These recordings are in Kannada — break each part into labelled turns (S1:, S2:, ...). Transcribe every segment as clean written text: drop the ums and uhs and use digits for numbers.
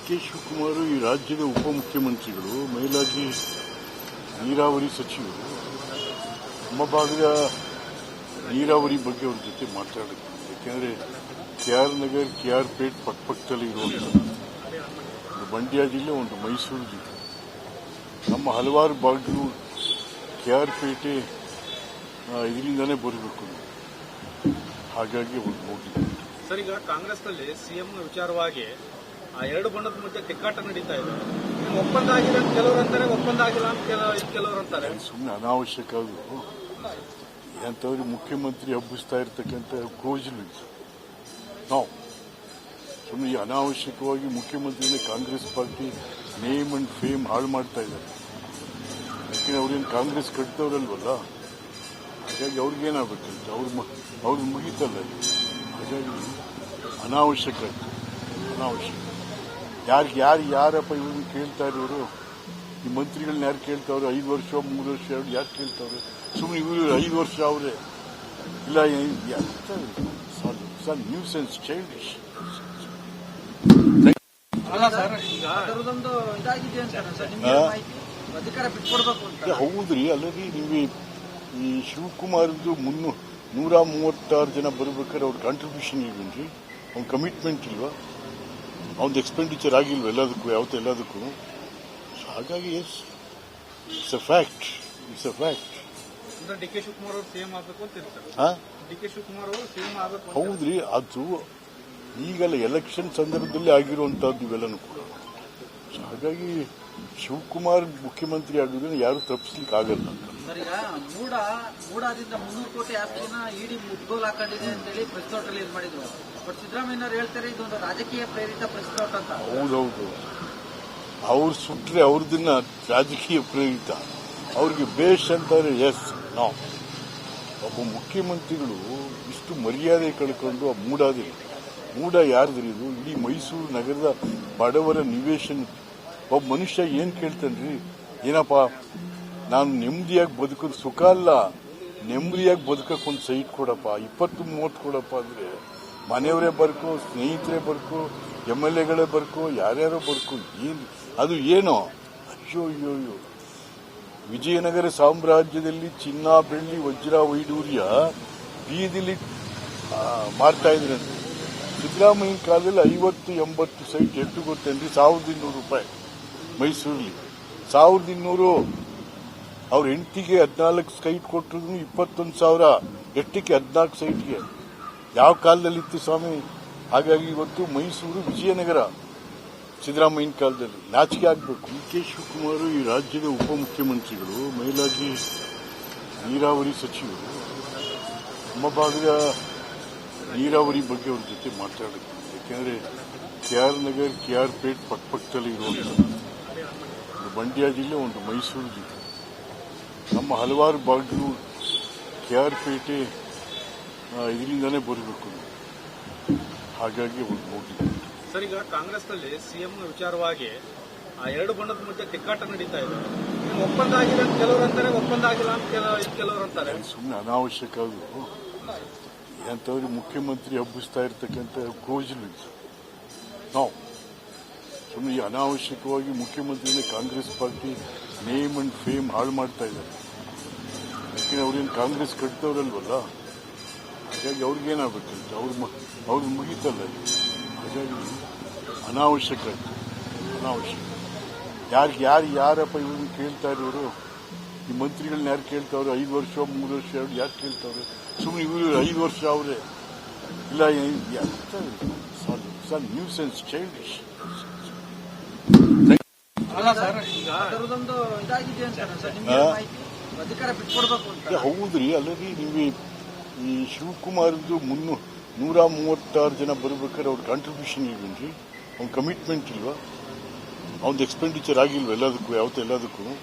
S1: ಕೆ ಶಿವಕುಮಾರ್ ಈ ರಾಜ್ಯದ ಉಪಮುಖ್ಯಮಂತ್ರಿಗಳು, ಮೇಲಾಗಿ ನೀರಾವರಿ ಸಚಿವರು, ನಮ್ಮ ಭಾಗದ ನೀರಾವರಿ ಬಗ್ಗೆ ಅವ್ರ ಜೊತೆ ಮಾತಾಡಬೇಕು. ಯಾಕೆಂದರೆ KR ನಗರ್, KR ಪೇಟ್ ಪಕ್ಕದಲ್ಲಿ ಇರುವಂಥದ್ದು. ಒಂದು ಮಂಡ್ಯ ಜಿಲ್ಲೆ, ಒಂದು ಮೈಸೂರು ಜಿಲ್ಲೆ. ನಮ್ಮ ಹಲವಾರು ಭಾಗಗಳು KR ಪೇಟೆ ಇದರಿಂದಾನೇ ಬರಬೇಕು. ಹಾಗಾಗಿ ಅವ್ರು ಹೋಗಿದ್ದಾರೆ.
S2: ಸರ್, ಈಗ ಕಾಂಗ್ರೆಸ್ನಲ್ಲಿ ಸಿಎಂ ವಿಚಾರವಾಗಿ ಎರಡು ಬಣ್ಣದ ಮಧ್ಯೆ ತಿಕ್ಕಾಟ ನಡೀತಾ ಇದೆ. ಒಪ್ಪಂದ ಆಗಿದೆ ಅಂತ ಕೆಲವರು ಅಂತಾರೆ, ಒಪ್ಪಂದ ಆಗಿಲ್ಲ ಅಂತ ಕೆಲವರು ಅಂತಾರೆ.
S1: ಸುಮ್ಮನೆ ಅನಾವಶ್ಯಕ ಅದು. ಎಂಥವ್ರು ಮುಖ್ಯಮಂತ್ರಿ ಹಬ್ಬಿಸ್ತಾ ಇರ್ತಕ್ಕಂಥ ಗೋಜಲು ನಾವು ಸುಮ್ಮನೆ ಅನಾವಶ್ಯಕವಾಗಿ ಮುಖ್ಯಮಂತ್ರಿನೇ Congress party name and fame ಹಾಳು ಮಾಡ್ತಾ ಇದ್ದಾರೆ. ಯಾಕೆಂದ್ರೆ ಅವ್ರೇನು ಕಾಂಗ್ರೆಸ್ ಕಟ್ತವ್ರಲ್ವಲ್ಲ, ಹಾಗಾಗಿ ಅವ್ರಿಗೇನಾಗಬೇಕಂತ ಅವ್ರು ಮುಗೀತಲ್ಲ. ಹಾಗಾಗಿ ಅನಾವಶ್ಯಕ ಯಾರಪ್ಪ ಇವ್ರನ್ನ ಕೇಳ್ತಾ ಇರೋರು? ಈ ಮಂತ್ರಿಗಳನ್ನ ಯಾರು ಕೇಳ್ತಾವ್ರೆ? 5 ವರ್ಷ 3 ವರ್ಷ ಯಾರು ಕೇಳ್ತಾವ್ರೆ? ಸುಮ್ಮನೆ ಇವರು 5 ವರ್ಷ ಅವರೇ ಇಲ್ಲ. Nuisance, childish. ಹೌದ್ರಿ. ಅಲ್ಲದೆ ನೀವು ಈ ಶಿವಕುಮಾರ್ದು 136 ಜನ ಬರ್ಬೇಕಾದ್ರೆ ಅವ್ರ ಕಾಂಟ್ರಿಬ್ಯೂಷನ್ ಇಲ್ವೇನ್ರಿ? ಅವ್ನ ಕಮಿಟ್ಮೆಂಟ್ ಇಲ್ವಾ? ಅವ್ನದು ಎಕ್ಸ್ಪೆಂಡಿಚರ್ ಆಗಿಲ್ವ ಎಲ್ಲದಕ್ಕೂ? ಹಾಗಾಗಿ it's a fact.
S2: D K Shivakumar ಅವರು ಸಿಎಂ ಆಗಬೇಕು ಅಂತ ಡಿ ಕೆ ಶಿವಕುಮಾರ್ ಅವರು ಸಿಎಂ ಆಗಬೇಕು.
S1: ಹೌದ್ರಿ. ಅದು ಈಗಲ್ಲ, ಎಲೆಕ್ಷನ್ ಸಂದರ್ಭದಲ್ಲಿ ಆಗಿರುವಂತಹದ್ದು ಇವೆಲ್ಲನೂ ಕೂಡ. ಹಾಗಾಗಿ ಶಿವಕುಮಾರ್ ಮುಖ್ಯಮಂತ್ರಿ ಆಗೋದನ್ನ ಯಾರು ತಪ್ಪಿಸ್ಲಿಕ್ಕೆ ಆಗಲ್ಲ.
S3: ಸರ್, ಈಗ ಮೂಡಾದಿಂದ 300 ಕೋಟಿ ಆಸ್ತಿನ ಇಡಿ ಮುಟ್ಗೋಲ್ ಹಾಕೊಂಡಿದೆ ಅಂತ ಹೇಳಿ ಪ್ರೆಸ್ ನೋಟ್ ರಿಲೀಸ್ ಮಾಡಿದ್ರು. ಬಟ್ ಸಿದ್ದರಾಮಯ್ಯನವರು ಹೇಳ್ತಾರೆ ಇದೊಂದು ರಾಜಕೀಯ ಪ್ರೇರಿತ ಪ್ರೆಸ್ ನೋಟ್ ಅಂತ.
S1: ಹೌದೌದು. ಅವ್ರು ಸುಟ್ರೆ ಅವ್ರದನ್ನ ರಾಜಕೀಯ ಪ್ರೇರಿತ, ಅವ್ರಿಗೆ ಬೇಷ್ ಅಂತಾರೆ. ಎಸ್, ನಾವು ಒಬ್ಬ ಮುಖ್ಯಮಂತ್ರಿಗಳು ಇಷ್ಟು ಮರ್ಯಾದೆ ಕಳ್ಕೊಂಡು ಮೂಡ ಯಾರ್ದ್ರಿ ಇದು? ಇಡೀ ಮೈಸೂರು ನಗರದ ಬಡವರ ನಿವೇಶನ. ಒಬ್ಬ ಮನುಷ್ಯ ಏನ್ ಕೇಳ್ತಾನ್ರಿ? ಏನಪ್ಪ, ನಾನು ನೆಮ್ಮದಿಯಾಗಿ ಬದುಕೋದು ಸುಖ ಅಲ್ಲ, ನೆಮ್ಮದಿಯಾಗಿ ಬದುಕಕ್ಕೊಂದು ಸೈಟ್ ಕೊಡಪ್ಪ, 20-30 ಕೊಡಪ್ಪ ಅಂದ್ರೆ ಮನೆಯವರೇ ಬರ್ಕೋ, ಸ್ನೇಹಿತರೇ ಬರ್ಕೋ, MLAಗಳೇ ಬರ್ಕೋ, ಯಾರ್ಯಾರೋ ಬರ್ಕೋ. ಅದು ಏನೋ? ಅಯ್ಯೋ. ವಿಜಯನಗರ ಸಾಮ್ರಾಜ್ಯದಲ್ಲಿ ಚಿನ್ನ, ಬೆಳ್ಳಿ, ವಜ್ರ, ವೈಡೂರ್ಯ ಬೀದಿಲಿ ಮಾರ್ತಾ ಇದ್ರಂತೆ. ಸಿದ್ದರಾಮಯ್ಯನ ಕಾಲದಲ್ಲಿ 50-80 ಸೈಟ್ ಎಷ್ಟು ಗೊತ್ತೇನ್ರಿ? 1200 ರೂಪಾಯಿ ಮೈಸೂರಲ್ಲಿ. 1200. ಅವ್ರ ಹೆಂಡತಿಗೆ 14 ಸೈಟ್ ಕೊಟ್ಟರು 21,000. ಎಷ್ಟಕ್ಕೆ? 14 ಸೈಟ್ಗೆ. ಯಾವ ಕಾಲದಲ್ಲಿ ಇತ್ತು ಸ್ವಾಮಿ? ಹಾಗಾಗಿ ಇವತ್ತು ಮೈಸೂರು ವಿಜಯನಗರ ಸಿದ್ದರಾಮಯ್ಯನ ಕಾಲದಲ್ಲಿ. ನಾಚಿಕೆ ಆಗಬೇಕು. ಕೆ ಶಿವಕುಮಾರ್ ಈ ರಾಜ್ಯದ ಉಪಮುಖ್ಯಮಂತ್ರಿಗಳು, ಮೇಲಾಗಿ ನೀರಾವರಿ ಸಚಿವರು, ನಮ್ಮ ಭಾಗದ ನೀರಾವರಿ ಬಗ್ಗೆ ಅವ್ರ ಜೊತೆ ಮಾತಾಡಬೇಕು. ಯಾಕೆಂದರೆ KR ನಗರ್, KR ಪೇಟ್ ಪಕ್ಕದಲ್ಲಿ ಇರುವಂಥದ್ದು. ಒಂದು ಮಂಡ್ಯ ಜಿಲ್ಲೆ, ಒಂದು ಮೈಸೂರು ಜಿಲ್ಲೆ. ನಮ್ಮ ಹಲವಾರು ಭಾಗಗಳು KR ಪೇಟೆ ಇದರಿಂದಾನೇ ಬರಬೇಕು. ಹಾಗಾಗಿ ಅವ್ರು ಹೋಗಿದ್ದಾರೆ.
S2: ಸರ್, ಈಗ ಕಾಂಗ್ರೆಸ್ನಲ್ಲಿ ಸಿಎಂ ವಿಚಾರವಾಗಿ ಎರಡು ಬಣ್ಣದ ಮಧ್ಯೆ ತಿಕ್ಕಾಟ ನಡೀತಾ ಇದೆ. ಒಪ್ಪಂದ ಆಗಿದೆ ಅಂತ ಕೆಲವರು ಅಂತಾರೆ, ಒಪ್ಪಂದ ಆಗಿಲ್ಲ ಅಂತ ಕೆಲವರು ಅಂತಾರೆ.
S1: ಸುಮ್ಮನೆ ಅನಾವಶ್ಯಕ ಅದು. ಎಂಥವ್ರು ಮುಖ್ಯಮಂತ್ರಿ ಹಬ್ಬಿಸ್ತಾ ಇರ್ತಕ್ಕಂಥ ಗೋಜಲು ನಾವು ಸುಮ್ಮನೆ ಅನಾವಶ್ಯಕವಾಗಿ ಮುಖ್ಯಮಂತ್ರಿನೇ Congress party name and fame ಹಾಳು ಮಾಡ್ತಾ ಇದ್ದಾರೆ. ಯಾಕೆಂದ್ರೆ ಅವ್ರೇನು ಕಾಂಗ್ರೆಸ್ ಕಟ್ತವ್ರಲ್ವಲ್ಲ, ಹಾಗಾಗಿ ಅವ್ರಿಗೇನಾಗಬೇಕಂತ ಅವ್ರು ಮುಗೀತಲ್ಲ. ಹಾಗಾಗಿ ಅನಾವಶ್ಯಕ. ಯಾರಪ್ಪ ಇವ್ರನ್ನ ಕೇಳ್ತಾ ಇರೋರು? ಈ ಮಂತ್ರಿಗಳನ್ನ ಯಾರು ಕೇಳ್ತಾವ್ರೆ? 5 ವರ್ಷ 3 ವರ್ಷ ಯಾರು ಕೇಳ್ತಾವ್ರೆ? ಸುಮ್ಮನೆ ಇವರು 5 ವರ್ಷ ಅವರೇ ಇಲ್ಲ. Nuisance, childish. ಹೌದ್ರಿ. ಅಲ್ಲದೆ ನೀವು ಈ ಶಿವಕುಮಾರ್ದು 136 ಜನ ಬರ್ಬೇಕಾದ್ರೆ ಅವ್ರ ಕಾಂಟ್ರಿಬ್ಯೂಷನ್ ಇಲ್ವೇನ್ರಿ? ಅವ್ನ ಕಮಿಟ್ಮೆಂಟ್ ಇಲ್ವಾ? ಅವ್ನದು ಎಕ್ಸ್ಪೆಂಡಿಚರ್ ಆಗಿಲ್ವ ಎಲ್ಲದಕ್ಕೂ?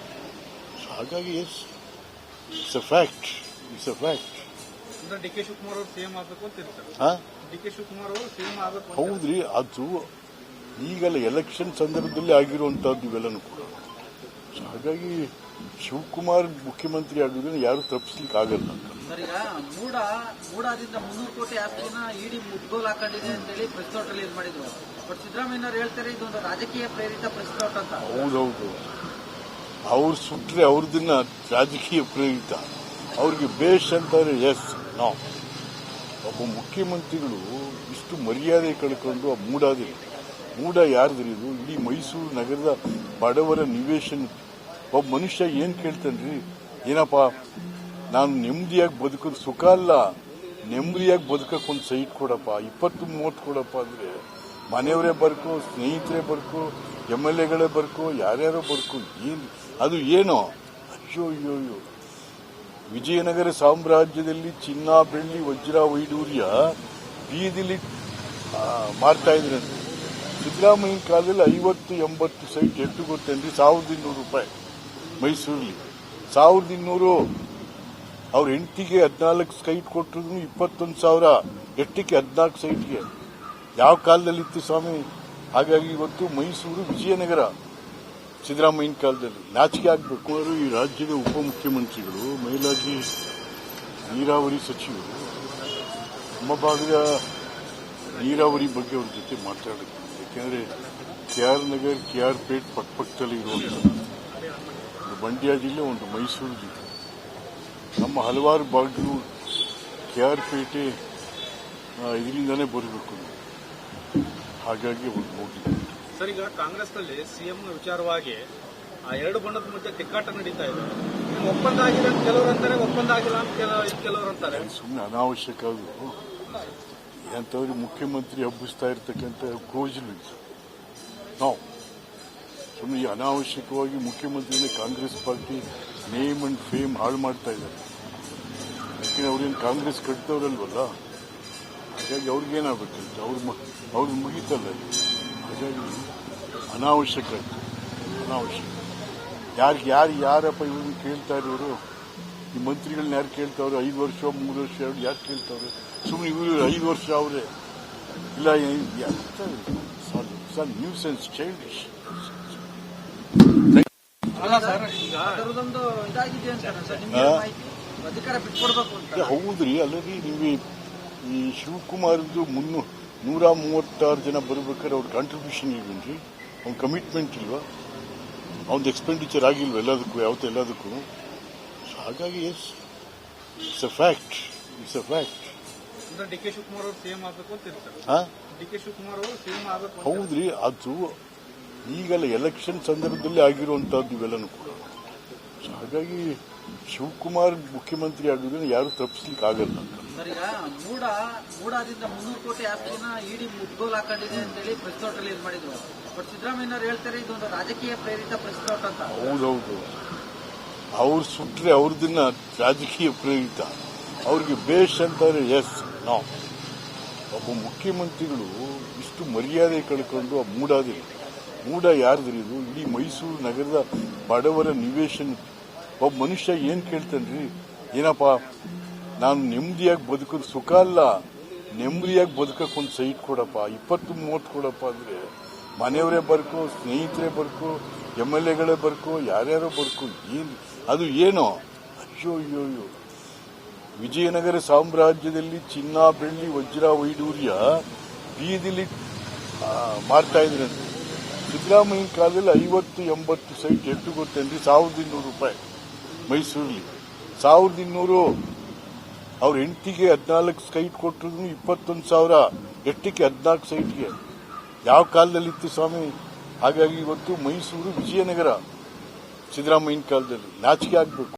S1: ಹಾಗಾಗಿ it's a fact.
S2: D K Shivakumar ಅವರು ಸಿಎಂ ಆಗಬೇಕು ಅಂತ ಡಿ ಕೆ ಶಿವಕುಮಾರ್ ಅವರು ಸಿಎಂ ಆಗಬೇಕು.
S1: ಹೌದ್ರಿ. ಅದು ಈಗಲ್ಲ, ಎಲೆಕ್ಷನ್ ಸಂದರ್ಭದಲ್ಲಿ ಆಗಿರುವಂತಹದ್ದು ಇವೆಲ್ಲನೂ ಕೂಡ. ಹಾಗಾಗಿ ಶಿವಕುಮಾರ್ ಮುಖ್ಯಮಂತ್ರಿ ಆಗೋದನ್ನ ಯಾರು ತಪ್ಪಿಸ್ಲಿಕ್ಕೆ ಆಗಲ್ಲ.
S3: ಸರ್, ಈಗ ಮೂಡಾದಿಂದ 300 ಕೋಟಿ ಆಸ್ತಿನ ಇಡಿ ಮುಟ್ಗೋಲ್ ಹಾಕೊಂಡಿದೆ ಅಂತೇಳಿ ಪ್ರೆಸ್ ನೋಟ್ ರಿಲೀಸ್ ಮಾಡಿದ್ರು. ಬಟ್ ಸಿದ್ದರಾಮಯ್ಯ ಹೇಳ್ತಾರೆ ಇದೊಂದು ರಾಜಕೀಯ ಪ್ರೇರಿತ ಪ್ರೆಸ್ ನೋಟ್ ಅಂತ.
S1: ಹೌದೌದು, ಅವ್ರು ಸುಟ್ರೆ ಅವ್ರದನ್ನ ರಾಜಕೀಯ ಪ್ರೇರಿತ, ಅವ್ರಿಗೆ ಬೇಷ್ ಅಂತಾರೆ. ಎಸ್ ನೋ, ಒಬ್ಬ ಮುಖ್ಯಮಂತ್ರಿಗಳು ಇಷ್ಟು ಮರ್ಯಾದೆ ಕಳ್ಕೊಂಡು ಆ ಮೂಡ ಯಾರ್ದ್ರಿ ಇದು? ಇಡೀ ಮೈಸೂರು ನಗರದ ಬಡವರ ನಿವೇಶನ. ಒಬ್ಬ ಮನುಷ್ಯ ಏನ್ ಕೇಳ್ತಾನ್ರಿ? ಏನಪ್ಪಾ, ನಾನು ನೆಮ್ಮದಿಯಾಗಿ ಬದುಕೋದು ಸುಖ ಅಲ್ಲ, ನೆಮ್ಮದಿಯಾಗಿ ಬದುಕಕ್ಕೆ ಒಂದು ಸೈಟ್ ಕೊಡಪ್ಪ, 20-30 ಕೊಡಪ್ಪ ಅಂದ್ರೆ ಮನೆಯವರೇ ಬರ್ಕೋ, ಸ್ನೇಹಿತರೇ ಬರ್ಕೋ, MLAಗಳೇ ಬರ್ಕೋ, ಯಾರ್ಯಾರೋ ಬರ್ಕೋ, ಅದು ಏನೋ? ಅಯ್ಯೋ ಅಯ್ಯೋ ಅಯ್ಯೋ, ವಿಜಯನಗರ ಸಾಮ್ರಾಜ್ಯದಲ್ಲಿ ಚಿನ್ನ, ಬೆಳ್ಳಿ, ವಜ್ರ, ವೈಡೂರ್ಯ ಬೀದಿಲಿ ಮಾರ್ತಾ ಇದ್ರಂತೆ. ಸಿದ್ದರಾಮಯ್ಯ ಕಾಲದಲ್ಲಿ 50-80 ಸೈಟ್ ಎಷ್ಟು ಗೊತ್ತೇನ್ರಿ? 1200 ರೂಪಾಯಿ ಮೈಸೂರಲ್ಲಿ. 1200. ಅವ್ರ ಹೆಂಡತಿಗೆ 14 ಸೈಟ್ ಕೊಟ್ಟರು 21,000. ಎಷ್ಟಕ್ಕೆ 14 ಸೈಟ್ಗೆ? ಯಾವ ಕಾಲದಲ್ಲಿತ್ತು ಸ್ವಾಮಿ? ಹಾಗಾಗಿ ಇವತ್ತು ಮೈಸೂರು ವಿಜಯನಗರ ಸಿದ್ದರಾಮಯ್ಯನ ಕಾಲದಲ್ಲಿ ನಾಚಿಕೆ ಆಗಬೇಕು. ಅವರು ಈ ರಾಜ್ಯದ ಉಪಮುಖ್ಯಮಂತ್ರಿಗಳು, ಮೇಲಾಗಿ ನೀರಾವರಿ ಸಚಿವರು, ನಮ್ಮ ಭಾಗದ ನೀರಾವರಿ ಬಗ್ಗೆ ಅವ್ರ ಜೊತೆ ಮಾತಾಡಬೇಕು. ಯಾಕೆಂದ್ರೆ KR ನಗರ್, KR ಪೇಟ್ ಪಕ್ಕದಲ್ಲಿ ಇರುವಂಥದ್ದು ಒಂದು ಮಂಡ್ಯ ಜಿಲ್ಲೆ, ಒಂದು ಮೈಸೂರು ಜಿಲ್ಲೆ. ನಮ್ಮ ಹಲವಾರು ಭಾಗಗಳು KR ಪೇಟೆ ಇದರಿಂದಾನೇ ಬರಬೇಕು. ಹಾಗಾಗಿ ಅವ್ರು ಹೋಗಿದ್ದಾರೆ.
S2: ಸರ್, ಈಗ ಕಾಂಗ್ರೆಸ್ನಲ್ಲಿ ಸಿಎಂ ವಿಚಾರವಾಗಿ ಆ 2 ಬಣದ ಮಧ್ಯೆ ತಿಕ್ಕಾಟ ನಡೀತಾ ಇದೆ. ಒಪ್ಪಂದ ಆಗಿದೆ ಅಂತ ಕೆಲವರು ಅಂತಾರೆ, ಒಪ್ಪಂದ ಆಗಿಲ್ಲ ಅಂತ ಕೆಲವರು ಅಂತಾರೆ.
S1: ಸುಮ್ಮನೆ ಅನಾವಶ್ಯಕ ಅದು. ಎಂಥವ್ರಿಗೆ ಮುಖ್ಯಮಂತ್ರಿ ಹಬ್ಬಿಸ್ತಾ ಇರ್ತಕ್ಕಂಥ ಗೋಜಲು ನಾವು ಸುಮ್ಮನೆ ಈ ಅನಾವಶ್ಯಕವಾಗಿ ಮುಖ್ಯಮಂತ್ರಿನ Congress party name and fame ಹಾಳು ಮಾಡ್ತಾ ಇದ್ದಾರೆ. ಯಾಕೆಂದ್ರೆ ಅವ್ರೇನು ಕಾಂಗ್ರೆಸ್ ಕಟ್ತವ್ರಲ್ವಲ್ಲ, ಹಾಗಾಗಿ ಅವ್ರಿಗೇನಾಗಬೇಕಂತ ಅವ್ರಿಗೆ ಮುಗೀತಲ್ಲ. ಹಾಗಾಗಿ ಅನಾವಶ್ಯಕ ಯಾರಪ್ಪ ಇವ್ರನ್ನ ಕೇಳ್ತಾ ಇರೋರು? ಈ ಮಂತ್ರಿಗಳನ್ನ ಯಾರು ಕೇಳ್ತಾವ್ರೆ? 5 ವರ್ಷ 3 ವರ್ಷ ಯಾರು ಕೇಳ್ತಾವ್ರೆ? ಸುಮ್ಮನೆ ಇವರು 5 ವರ್ಷ ಅವರೇ ಇಲ್ಲ. Nuisance, childish.
S3: ಅಲ್ಲ ಸರ್, ಈಗ ಅದರದೊಂದು ಇದಾಗಿದೆ ಅಂತ ಸರ್, ನಿಮ್ಗೆ ಅಧಿಕಾರ ಬಿಟ್ಕೊಡ್ಬೇಕು ಅಂತ.
S1: ಹೌದ್ರಿ. ಅಲ್ಲರಿ, ನೀವು ಈ ಶಿವಕುಮಾರ್ದು 136 ಜನ ಬರ್ಬೇಕಾದ್ರೆ ಅವ್ರ ಕಾಂಟ್ರಿಬ್ಯೂಷನ್ ಇಲ್ವೇನ್ರಿ? ಅವ್ನ ಕಮಿಟ್ಮೆಂಟ್ ಇಲ್ವಾ? ಅವ್ನ ಎಕ್ಸ್ಪೆಂಡಿಚರ್ ಆಗಿಲ್ವ ಎಲ್ಲದಕ್ಕೂ? ಹಾಗಾಗಿ it's a fact.
S2: D K Shivakumar ಅವರು ಸಿಎಂ ಆಗಬೇಕು ಅಂತ ಇರ್ತಾರೆ. ಡಿ ಕೆ ಶಿವಕುಮಾರ್ ಅವರು ಸಿಎಂ ಆಗಬೇಕು.
S1: ಹೌದ್ರಿ, ಅದು ಈಗೆಲ್ಲ ಎಲೆಕ್ಷನ್ ಸಂದರ್ಭದಲ್ಲಿ ಆಗಿರುವಂತಹದ್ದು ಇವೆಲ್ಲನೂ ಕೂಡ. ಹಾಗಾಗಿ ಶಿವಕುಮಾರ್ ಮುಖ್ಯಮಂತ್ರಿ ಆಗೋದನ್ನ ಯಾರು ತಪ್ಪಿಸ್ಲಿಕ್ಕೆ ಆಗಲ್ಲ.
S3: ಸರ್, ಈಗ ಮೂಡಾದಿಂದ 300 ಕೋಟಿ ಆಸ್ತಿನ ಇಡಿ ಮುಟ್ಗೋಲ್ ಹಾಕೊಂಡಿದೆ ಅಂತೇಳಿ ಪ್ರೆಸ್ ನೋಟ್ ರಿಲೀಸ್ ಮಾಡಿದ್ರು. ಬಟ್ ಸಿದ್ದರಾಮಯ್ಯ ಹೇಳ್ತಾರೆ ಇದೊಂದು ರಾಜಕೀಯ ಪ್ರೇರಿತ ಪ್ರೆಸ್ ನೋಟ್ ಅಂತ.
S1: ಹೌದೌದು, ಅವ್ರು ಸುಟ್ರೆ ಅವ್ರದನ್ನ ರಾಜಕೀಯ ಪ್ರೇರಿತ, ಅವ್ರಿಗೆ ಬೇಷ್ ಅಂತಾರೆ. ಎಸ್ ನೋ, ಒಬ್ಬ ಮುಖ್ಯಮಂತ್ರಿಗಳು ಇಷ್ಟು ಮರ್ಯಾದೆ ಕಳ್ಕೊಂಡು ಆ ಮೂಡ ಯಾರ್ದ್ರಿ ಇದು? ಇಡೀ ಮೈಸೂರು ನಗರದ ಬಡವರ ನಿವೇಶನ. ಒಬ್ಬ ಮನುಷ್ಯ ಏನ್ ಕೇಳ್ತಾನ್ರಿ? ಏನಪ್ಪಾ, ನಾನು ನೆಮ್ಮದಿಯಾಗಿ ಬದುಕೋದು ಸುಖ ಅಲ್ಲ, ನೆಮ್ಮದಿಯಾಗಿ ಬದುಕಕ್ಕೆ ಒಂದು ಸೈಟ್ ಕೊಡಪ್ಪ, 20-30 ಕೊಡಪ್ಪ ಅಂದ್ರೆ ಮನೆಯವರೇ ಬರ್ಕೋ, ಸ್ನೇಹಿತರೇ ಬರ್ಕೋ, MLAಗಳೇ ಬರ್ಕೋ, ಯಾರ್ಯಾರೋ ಬರ್ಕೋ, ಅದು ಏನೋ? ಅಯ್ಯೋ ಅಯ್ಯೋ ಅಯ್ಯೋ, ವಿಜಯನಗರ ಸಾಮ್ರಾಜ್ಯದಲ್ಲಿ ಚಿನ್ನ, ಬೆಳ್ಳಿ, ವಜ್ರ, ವೈಡೂರ್ಯ ಬೀದಿಲಿ ಮಾರ್ತಾ ಇದ್ರಂತೆ. ಸಿದ್ದರಾಮಯ್ಯ ಕಾಲದಲ್ಲಿ 50-80 ಸೈಟ್ ಎಷ್ಟು ಗೊತ್ತೇನ್ರಿ? 1200 ರೂಪಾಯಿ ಮೈಸೂರಲ್ಲಿ. 1200. ಅವ್ರ ಹೆಂಡತಿಗೆ 14 ಸೈಟ್ ಕೊಟ್ಟರು 21,000. ಎಷ್ಟಕ್ಕೆ 14 ಸೈಟ್ಗೆ? ಯಾವ ಕಾಲದಲ್ಲಿತ್ತು ಸ್ವಾಮಿ? ಹಾಗಾಗಿ ಇವತ್ತು ಮೈಸೂರು ವಿಜಯನಗರ ಸಿದ್ದರಾಮಯ್ಯನ ಕಾಲದಲ್ಲಿ ನಾಚಿಕೆ ಆಗಬೇಕು.